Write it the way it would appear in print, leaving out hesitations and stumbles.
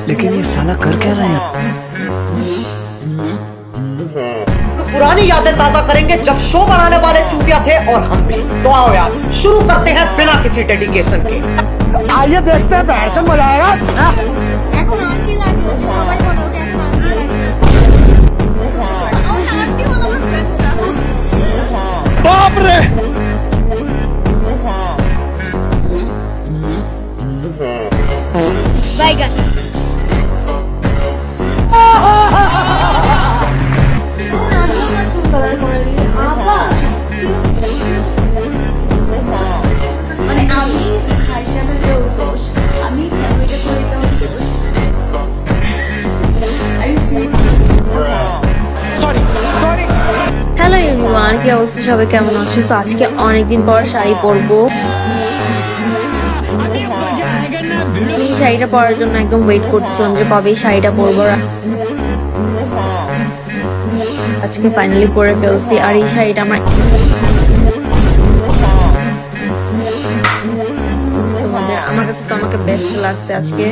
लेकिन ये साला कर क्या रहे हैं? पुरानी यादें ताजा करेंगे जब शो बनाने वाले चूतिया थे और हम भी। तो आओ यार शुरू करते हैं बिना किसी डेडिकेशन के। आइए देखते हैं बैठ से मजा आएगा। बाप रे बैगन হ্যালো এভরিওয়ান, কি অবস্থা সবাই, কেমন আছো? তো আজকে অনেকদিন পর শাড়ি পরবো। এই শাড়িটা পরার জন্য একদম ওয়েট করছিলাম যে কবে শাড়িটা পরবো। আজকে ফাইনালি পরে ফেলছি। আর এই শাড়িটা আমার কাছে তো আমাকে বেস্ট লাগছে আজকে।